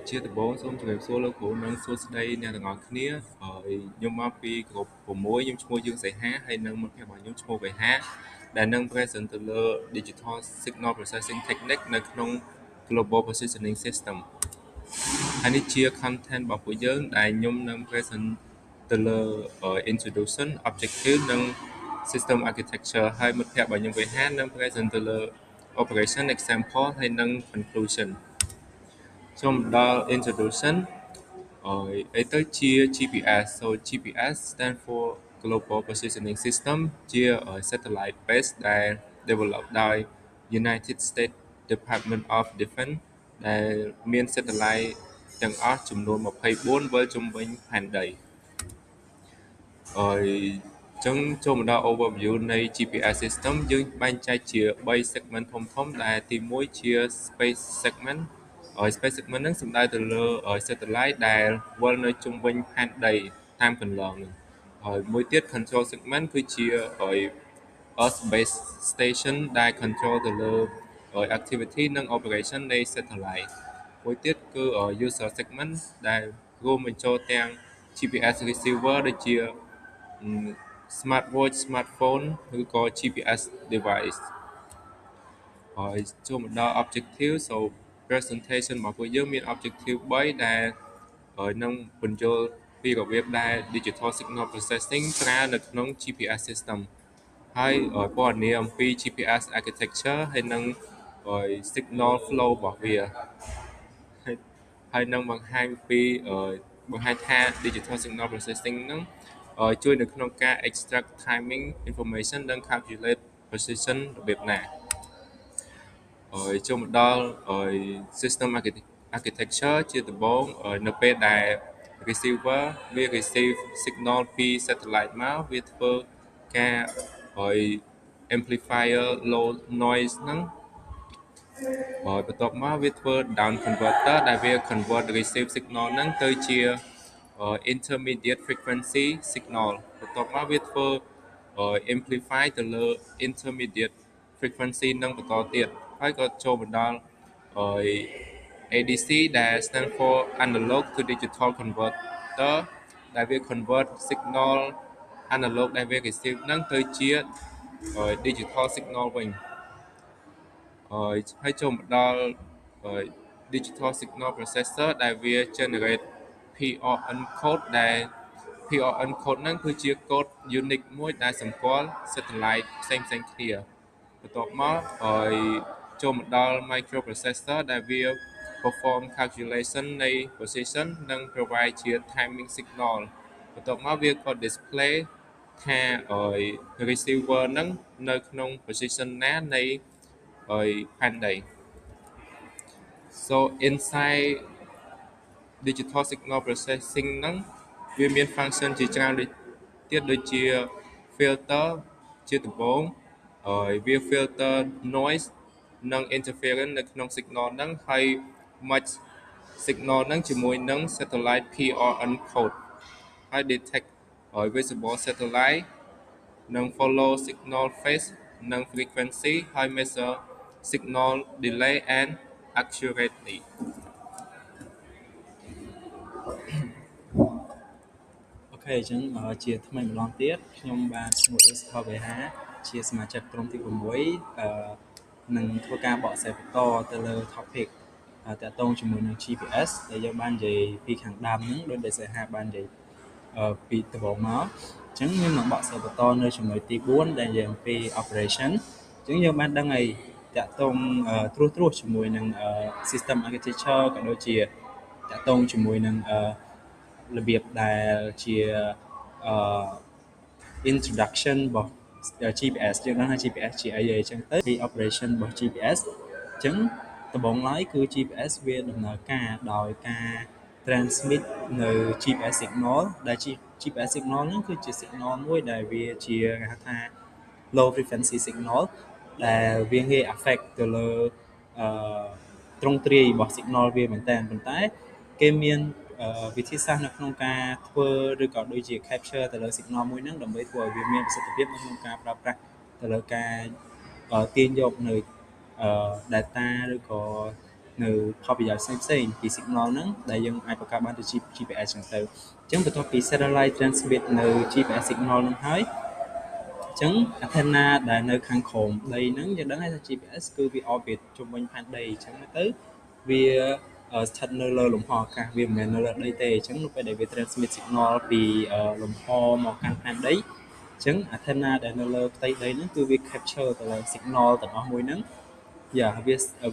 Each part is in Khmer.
ជាដំបូងសូមជម្រាបសួរលោកគ្រូនិងសួស្តីអ្នកទាំងអស់គ្នាខ្ញុំមកពីក្រុម6ខ្ញុំឈ្មោះយើងសីហាហើយនិងមិត្តភក្តិរបស់ខ្ញុំឈ្មោះវេហាដែលនឹង present ទៅលើ Digital Signal Processing Technique នៅក្នុង Global Positioning System ហើយនេះជា content របស់ពួកយើងដែលខ្ញុំនឹង present ទៅលើ Introduction Objective និង System Architecture ហើយមិត្តភក្តិរបស់ខ្ញុំវេហានឹង present ទៅលើ Operation Example ហើយនិង Conclusion ខ្ញុំដល់ introduction អីទៅជា GPS so GPS stand for Global Positioning System ជា satellite base ដែល develop ដោយ United States Department of Defense ដែលមាន satellite ទាំងអស់ចំនួន24វិលជុំវិញផែនដីចឹងចូលមកដល់ overview នៃ GPS system យើងបែងចែកជា3 segment ធំៗដែលទី1ជា space segment space segment ហ្នឹងសំដៅទៅលើ satellite ដែលវិលនៅជុំវិញផែនដីតាមកន្លងហ្នឹងហើយមួយទៀត control segment គឺជា Earth base station ដែល control ទៅលើ activity និង operation នៃ satellite មួយទៀតគឺ user segment ដែលរួមបញ្ចូលទាំង GPS receiver ដូចជា smartwatch smartphone ឬក៏ GPS device ហើយចូលមកដល់ objective so presentation របស់ពួកយើងមាន objective 3ដែលនឹងបញ្ចូលពីរបៀបដែល digital signal processing ប្រើនៅក្នុង GPS system ហើយព័ត៌មានអំពី GPS architecture ហើយនិង signal flow របស់វាហើយនឹងបង្ហាញថា digital signal processing ហ្នឹងជួយនៅក្នុងការ extract timing information និង calculate precision របៀបណាចូលមកដល់ system architecture ជាដំបូងនៅពេលដែល receiver វា receive signal ពី satellite មកវាធ្វើការ amplifier low noise ហ្នឹងបន្ទាប់មកវាធ្វើ down converter ដែលវា convert receive signal ហ្នឹងទៅជា intermediate frequency signal បន្ទាប់មកវាធ្វើ amplify ទៅលើ intermediate frequency នឹងបន្តទៀតហើយក៏ចូលមកដល់ ADC ដែល stand for analog to digital converter ដែលវា convert signal analog ដែលវា receive ហ្នឹងទៅជា digital signal វិញហើយចូលមកដល់ digital signal processor ដែលវា generate PRN code ដែល PRN code ហ្នឹងគឺជា code unique មួយដែលសម្គាល់ satellite ផ្សេងៗគ្នាបន្ទាប់មកចូលមកដល់ microprocessor ដែលវា perform calculation នៃ position និង provide ជា timing signal បន្ទាប់មកវាក៏ display ថា receiver ហ្នឹងនៅក្នុង position ណានៃផែនដី so inside digital signal processing ហ្នឹងវាមាន function ជាច្រើនទៀតដូចជា filter ជាដំបូងវា filter noise និង interference នៅក្នុង signal ហ្នឹងហើយ match signal ហ្នឹងជាមួយនឹង satellite PRN code ហើយ detect visible satellite និង follow signal phase និង frequency ហើយ measure signal delay and accuratelyអូខេអញ្ចឹងជាថ្មីម្ដងទៀតខ្ញុំបាទឈ្មោះអេសផលវេហាជាសមាជិកក្រុមទី6នឹងធ្វើការបកស្រាយបន្តទៅលើ topic តាក់ទងជាមួយនឹង GPS ដែលយើងបាននិយាយពីខាងដើមហ្នឹងដោយសីហាបាននិយាយពីដំបូងមកអញ្ចឹងខ្ញុំនឹងបកស្រាយបន្តនៅចំណុចទី4ដែលនិយាយអំពី operation អញ្ចឹងយើងបានដឹងហើយតាក់ទងត្រួសជាមួយនឹង system architecture ក៏ដូចជាតាក់ទងជាមួយនឹងរបៀបដែលជា introduction របស់ GPS យើងដឹងថា GPS ជាអីអញ្ចឹងទៅពី operation របស់ GPS អញ្ចឹងដំបូងឡើយគឺ GPS វាដំណើរការដោយការ transmit នៅ GPS signal ដែល GPS signal ហ្នឹងគឺជា signal មួយដែលវាជាគេហៅថា low frequency signal ដែលវាងាយ affect ទៅលើទ្រង់ទ្រាយរបស់ signal វាមែនតើប៉ុន្តែគេមានវិធីសាស្ត្រនៅក្នុងការធ្វើឬក៏ដូចជា capture ទៅលើ signal មួយហ្នឹងដើម្បីធ្វើឲ្យវាមានប្រសិទ្ធភាពនៅក្នុងការប្រើប្រាស់ទៅលើការទាញយកនៅ data ឬក៏ នៅផលប្រយោជន៍ផ្សេងៗពី signal ហ្នឹងដែលយើងអាចបង្កើតបានទៅ GPS ចឹងទៅអញ្ចឹងបន្ទាប់ពី satellite transmit នៅ GPS signal ហ្នឹងហើយអញ្ចឹង antenna ដែលនៅខាងក្រោមដីហ្នឹងយើងដឹងហើយថា GPS គឺវា orbit ជុំវិញផែនដីអញ្ចឹងទៅវាស្ថិតនៅលើលំហអាកាសវាមិនមែននៅលើដីទេអញ្ចឹងនៅពេលដែលវា transmit signal ពីលំហមកកាន់ផែនដីអញ្ចឹង antenna ដែលនៅលើផ្ទៃដីហ្នឹងគឺវា capture ទៅលើ signal ទាំងអស់មួយហ្នឹង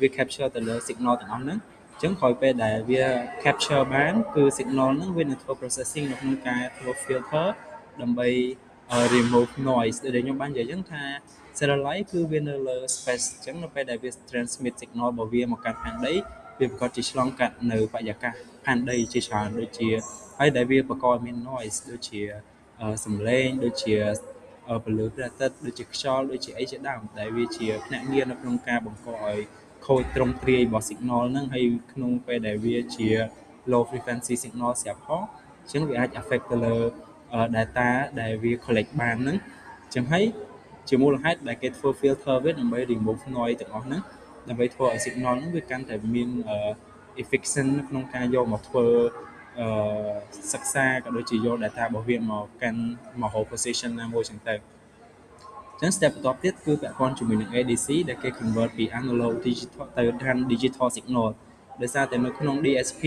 វា capture ទៅលើ signal ទាំងអស់ហ្នឹងអញ្ចឹងក្រោយពេលដែលវា capture បានគឺ signal ហ្នឹងវានឹងធ្វើ processing នៅក្នុងការធ្វើ filter ដើម្បីremove noise ដែលខ្ញុំបាននិយាយអញ្ចឹងថា satellite គឺវានៅលើ space អញ្ចឹងនៅពេលដែលវា transmit signal របស់វាមកកាន់ផែនដីវាប្រកាសជាឆ្លងកាត់នៅបរិយាកាសផែនដីជាច្រើនដូចជាហើយដែលវាបង្កឲ្យមាន noise ដូចជាសំឡេងដូចជាពលឺព្រះអាទិត្យដូចជាខ្យល់ដូចជាអីជាដើមដែលវាជាភ្នាក់ងារនៅក្នុងការបង្កឲ្យខូចទ្រង់ទ្រាយរបស់ signal ហ្នឹងហើយក្នុងពេលដែលវាជា low frequency signal ស្រាប់ផងអញ្ចឹងវាអាច affect ទៅលើ data ដែលវា collect បានហ្នឹងអញ្ចឹងហើយជាមូលហេតុដែលគេធ្វើ filter វាដើម្បី remove noise ទាំងអស់ហ្នឹងដើម្បីធ្វើឲ្យ signal ហ្នឹងវាកាន់តែមានefficient នៅក្នុងការយកមកធ្វើសិក្សាក៏ដូចជាយក data របស់វាមកកាន់មក hold position ណាមួយចឹងទៅអញ្ចឹង step បន្ទាប់ទៀតគឺពាក់ព័ន្ធជាមួយនឹង ADC ដែលគេ convert ពី analog digital ទៅ digital signal ដោយសារតែនៅក្នុង DSP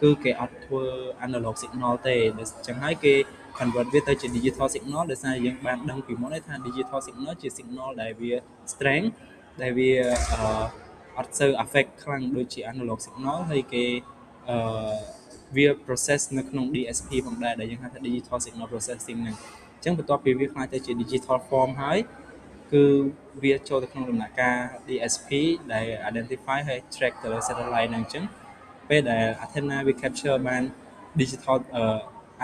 គឺគេអត់ធ្វើ analog signal ទេអញ្ចឹងហើយគេ convert វាទៅជា digital signal ដោយសារយើងបានដឹងពីមុនថា digital signal ជា signal ដែលវា strength ដែលវាអត់សូវ affect ខ្លាំងដូចជា analog signal ហើយគេវា process នៅក្នុង DSP ផងដែរដែលយើងហៅថា digital signal processing ហ្នឹងអញ្ចឹងបន្ទាប់ពីវាខ្លាយទៅជា digital form ហើយគឺវាចូលទៅក្នុងដំណាក់កាល DSP ដែល identify ហើយ track ទៅលើ satellite ហ្នឹងអញ្ចឹងពេលដែល antenna វា capture បាន digital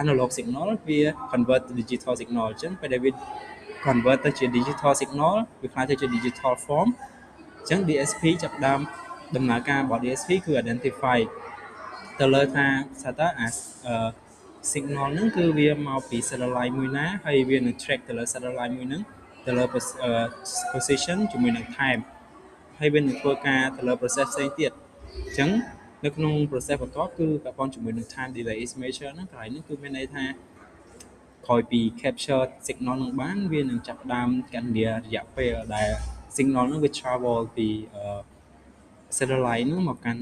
analog signal វា convert ទៅ digital signal អញ្ចឹងពេលដែលវា convert ទៅជា digital signal វាខ្លាយទៅជា digital form អញ្ចឹង DSP ចាប់ផ្ដើមដំណើរការរបស់ DSP គឺ identify ទៅលើថាតើsignal ហ្នឹងគឺវាមកពី satellite មួយណាហើយវានឹង track ទៅលើ satellite មួយហ្នឹងទៅលើ position ជាមួយនឹង time ហើយវានឹងធ្វើការទៅលើ process ផ្សេងទៀតអញ្ចឹងនៅក្នុង process បន្ទាប់គឺពាក់ព័ន្ធជាមួយនឹង time delay estimation ហ្នឹងកន្លែងនេះគឺមានន័យថាក្រោយពី capture signal នឹងបានវានឹងចាប់ផ្ដើមគណនារយៈពេលដែល signal ហ្នឹងវា travel ពី satellite ហ្នឹងមកកា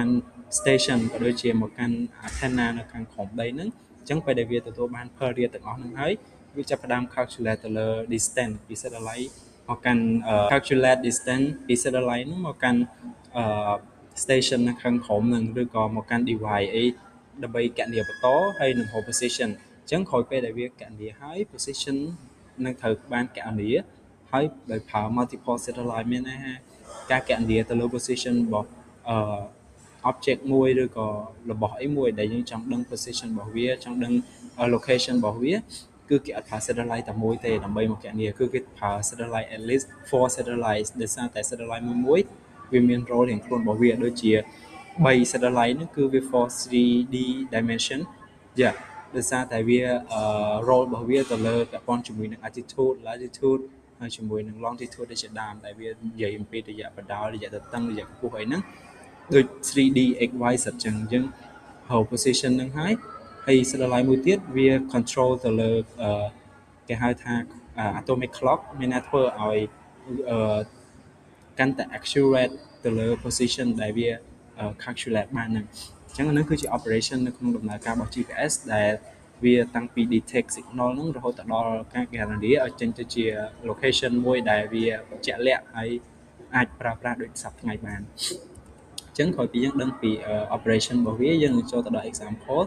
ន់ station ក៏ដូចជាមកកាន់ antenna នៅខាងក្រោមដីហ្នឹងអញ្ចឹងពេលដែលវាទទួលបាន period ទាំងអស់ហ្នឹងហើយវាចាប់ផ្ដើម calculate ទៅលើ distance ពី satellite មកកាន់ calculate distance ពី satellite ហ្នឹងមកកាន់station នៅខាងក្រោមហ្នឹងឬក៏មកកាន់ device អីដើម្បីគណនាបន្តហើយនឹង hold position អញ្ចឹងក្រោយពេលដែលវាគណនាហើយ position នឹងត្រូវបានគណនាហើយដោយប្រើ multiple satellite មានន័យថាការគណនាទៅលើ position របស់object មួយឬក៏របស់អីមួយដែលយើងចង់ដឹង position របស់វាចង់ដឹង location របស់វាគឺគេអត់ប្រើ satellite តែមួយទេដើម្បីមកគណនាគឺគេប្រើ satellite at least 4 satellites ដោយសារតែ satellite មួយវាមាន role រៀងខ្លួនរបស់វាដូចជា3 satellite ហ្នឹងគឺវា for 3D dimension ដោយសារតែវា role របស់វាទៅលើពាក់ព័ន្ធជាមួយនឹង altitude latitude ហើយជាមួយនឹង longitude ដូចជាដើមដែលវានិយាយអំពីរយៈបណ្ដោយរយៈទទឹងរយៈកម្ពស់អីហ្នឹងដូច 3D x y z ចឹងអញ្ចឹង hold position ហ្នឹងហើយ satellite មួយទៀតវា control ទៅលើគេហៅថា atomic clock មានន័យធ្វើឲ្យកាន់តែ accurate ទៅលើ position ដែលវា calculate បានហ្នឹងអញ្ចឹងហ្នឹងគឺជា operation នៅក្នុងដំណើរការរបស់ GPS ដែលវាតាំងពី detect signal ហ្នឹងរហូតដល់ការ guarantee ឲ្យចេញទៅជា location មួយដែលវាជាក់លាក់ហើយអាចប្រើប្រាស់ដូចសប្តាហ៍ថ្ងៃបានអញ្ចឹងក្រោយពីយើងដឹងពី operation របស់វាយើងនឹងចូលទៅដល់ example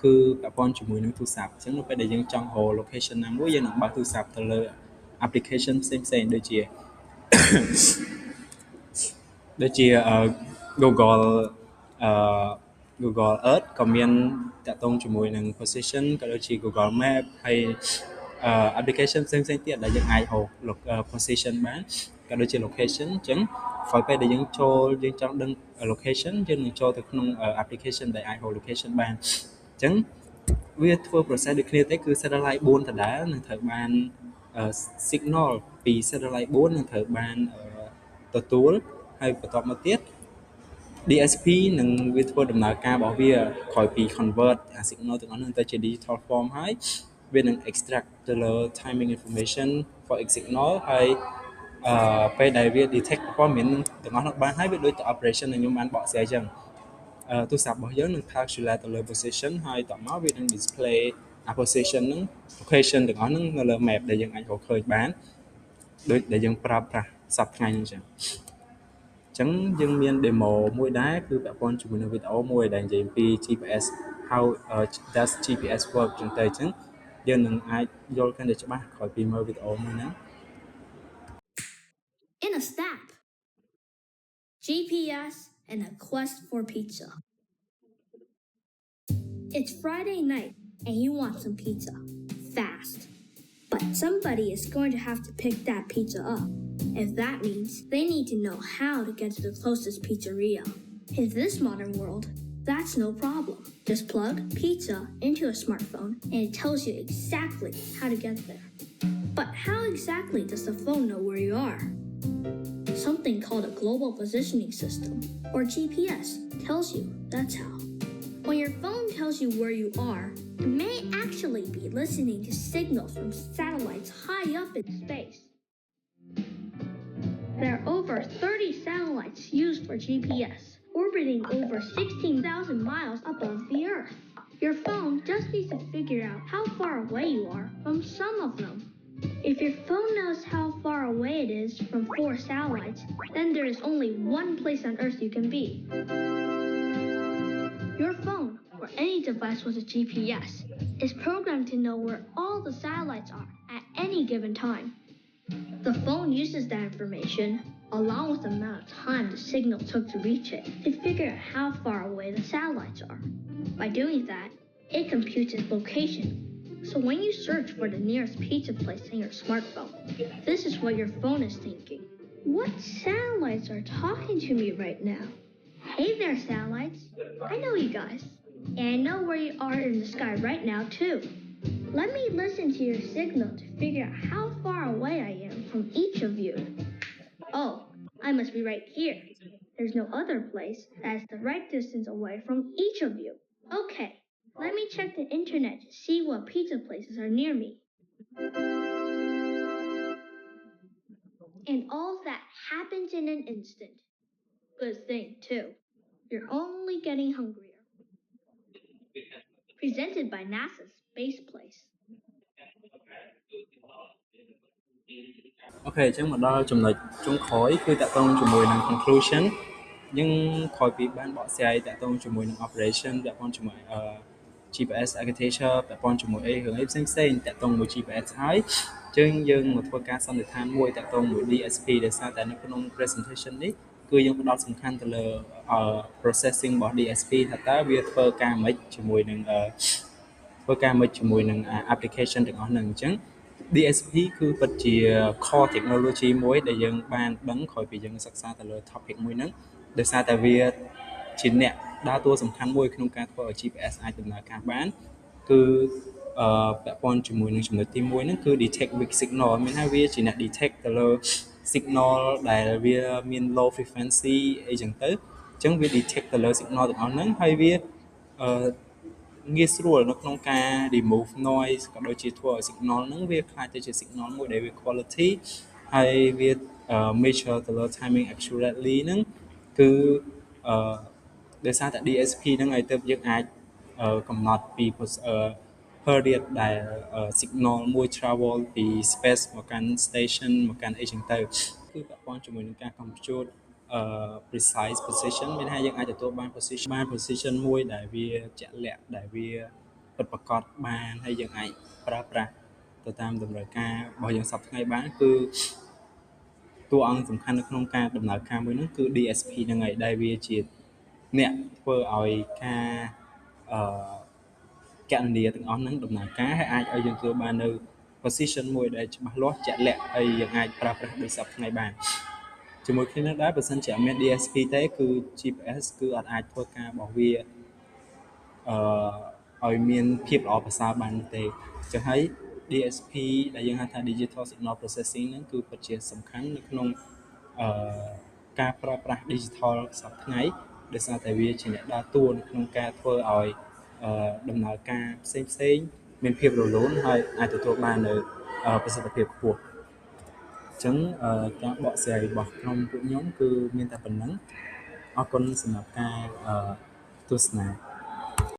គឺពាក់ព័ន្ធជាមួយនឹងទូរស័ព្ទអញ្ចឹងនៅពេលដែលយើងចង់ hold location ណាមួយយើងនឹងបើកទូរស័ព្ទទៅលើ application ផ្សេងៗដូចជា Google Earth ក៏មានតាក់ទងជាមួយនឹង position ក៏ដូចជា Google Map ហើយ application ផ្សេងៗទៀតដែលយើងអាច hold position បានក៏ដូចជា location អញ្ចឹងក្រោយពេលដែលយើងចង់ដឹង location យើងនឹងចូលទៅក្នុង application ដែលអាច hold location បានអញ្ចឹងវាធ្វើ process ដូចគ្នាទេគឺ satellite 4ដដែលនឹងត្រូវបាន signal ពី satellite 4នឹងត្រូវបានទទួលហើយបន្ទាប់មកទៀត DSP នឹងវាធ្វើដំណើរការរបស់វាក្រោយពី convert អា signal ទាំងអស់ហ្នឹងទៅជា digital form ហើយវានឹង extract ទៅលើ timing information for each signal ហើយពេលដែលវា detect ព័ត៌មានទាំងអស់នោះបានហើយវាដូចទៅ operation ដែលខ្ញុំបានបកស្រាយអញ្ចឹងទូរស័ព្ទរបស់យើងនឹង calculate ទៅលើ position ហើយតមកវានឹង display position ហ្នឹង location ទាំងអស់ហ្នឹងនៅលើ map ដែលយើងអាចរកឃើញបានដូចដែលយើងប្រើប្រាស់សប្តាហ៍ថ្ងៃហ្នឹងអញ្ចឹងយើងមាន demo មួយដែរគឺពាក់ព័ន្ធជាមួយនឹងវីដេអូមួយដែលនិយាយពី GPS how does GPS work ចឹងទៅអញ្ចឹងយើងនឹងអាចយល់កាន់តែច្បាស់ក្រោយពីមើលវីដេអូមួយហ្នឹង In a snap, GPS and a quest for pizza. It's Friday night and you want some pizza fast, but somebody is going to have to pick that pizza up. If that means they need to know how to get to the closest pizzeria. In this modern world, that's no problem. Just plug pizza into a smartphone and it tells you exactly how to get there. But how exactly does the phone know where you are? Something called a global positioning system, or GPS, tells you that's how. When your phone tells you where you are, it may actually be listening to signals from satellites high up in space. There are over 30 satellites used for GPS, orbiting over 16,000 miles above the Earth. Your phone just needs to figure out how far away you are from some of them. If your phone knows how far away it is from 4 satellites, then there is only one place on Earth you can be. Your phone, or any device with a GPS, is programmed to know where all the satellites are at any given time. The phone uses that information, along with the amount of time the signal took to reach it, to figure out how far away the satellites are. By doing that, it computes its location. So when you search for the nearest pizza place in your smartphone, this is what your phone is thinking. What satellites are talking to me right now? Hey there, satellites. I know you guys. And I know where you are in the sky right now, too. Let me listen to your signal to figure out how far away I am from each of you. Oh, I must be right here. There's no other place that is the right distance away from each of you. Okay, let me check the internet to see what pizza places are near me. And all that happens in an instant. Good thing, too. You're only getting hungrier. Presented by NASA's Space Place. អូខេអញ្ចឹងមកដល់ចំណុចចុងក្រោយគឺតកតងជាមួយនឹង conclusion យើងក្រោយពីបានបកស្រាយតកតងជាមួយនឹង operation តកតងជាមួយ GPS architecture តកតងជាមួយអីរឿងអីផ្សេងៗតកតងមួយ GPS ហើយអញ្ចឹងយើងមកធ្វើការសន្និដ្ឋានមួយតកតងមួយ DSP ដែលសារតែនៅក្នុង presentation នេះគឺយើងផ្ដោតសំខាន់ទៅលើ processing របស់ DSP ថាតើវាធ្វើការម៉េចជាមួយនឹងapplication ទាំងអស់ហ្នឹងអញ្ចឹងDSP គឺពិតជា core technology មួយដែលយើងបានដឹងក្រោយពីយើងសិក្សាទៅលើ topic មួយហ្នឹងដោយសារតែវាជាអ្នកដើរតួសំខាន់មួយក្នុងការធ្វើឲ្យ GPS អាចដំណើរការបានគឺពាក់ព័ន្ធជាមួយនឹងចំណុចទី1ហ្នឹងគឺ detect weak signal មានថាវាជាអ្នក detect ទៅលើ signal ដែលវាមាន low frequency អីចឹងទៅអញ្ចឹងវា detect ទៅលើ signal ទាំងអស់ហ្នឹងហើយវាងាយស្រួលនៅក្នុងការ remove noise ក៏ដូចជាធ្វើឲ្យ signal ហ្នឹងវាខ្លាចទៅជា signal មួយដែលវា quality ហើយវា measure ទៅលើ timing accurately ហ្នឹងគឺដោយសារតែ DSP ហ្នឹងហើយទើបយើងអាចកំណត់ពី period ដែល signal មួយ travel ពី space មកកាន់ station មកកាន់អីចឹងទៅគឺពាក់ព័ន្ធជាមួយនឹងការ compute precise position មានថាយើងអាចទទួលបាន position មួយដែលវាជាក់លាក់ដែលវាពិតប្រាកដបានហើយយើងអាចប្រើប្រាស់ទៅតាមតម្រូវការរបស់យើងសប្តាហ៍ថ្ងៃបានគឺតួអង្គសំខាន់នៅក្នុងការដំណើរការមួយហ្នឹងគឺ DSP ហ្នឹងហើយដែលវាជាអ្នកធ្វើឲ្យការគណនាទាំងអស់ហ្នឹងដំណើរការហើយអាចឲ្យយើងទទួលបាននៅ position មួយដែលច្បាស់លាស់ជាក់លាក់ហើយយើងអាចប្រើប្រាស់ដោយសប្តាហ៍ថ្ងៃបានជាមួយគ្នានឹងដែរបើសិនជាអត់មាន DSP ទេគឺ GPS គឺអត់អាចធ្វើការរបស់វាឲ្យមានភាពល្អប្រសើរបានទេអញ្ចឹងហើយ DSP ដែលយើងហៅថា Digital Signal Processing ហ្នឹងគឺពិតជាសំខាន់នៅក្នុងការប្រើប្រាស់ digital សប្តាហ៍ថ្ងៃ ដោយសារតែវាជាអ្នកដើរតួនៅក្នុងការធ្វើឲ្យដំណើរការផ្សេងៗមានភាពរលូនហើយអាចទទួលបាននៅប្រសិទ្ធភាពខ្ពស់អញ្ចឹងការបកស្រាយរបស់ក្រុមពួកខ្ញុំគឺមានតែប៉ុណ្្នឹងអរគុណសម្រាប់ការទស្សនា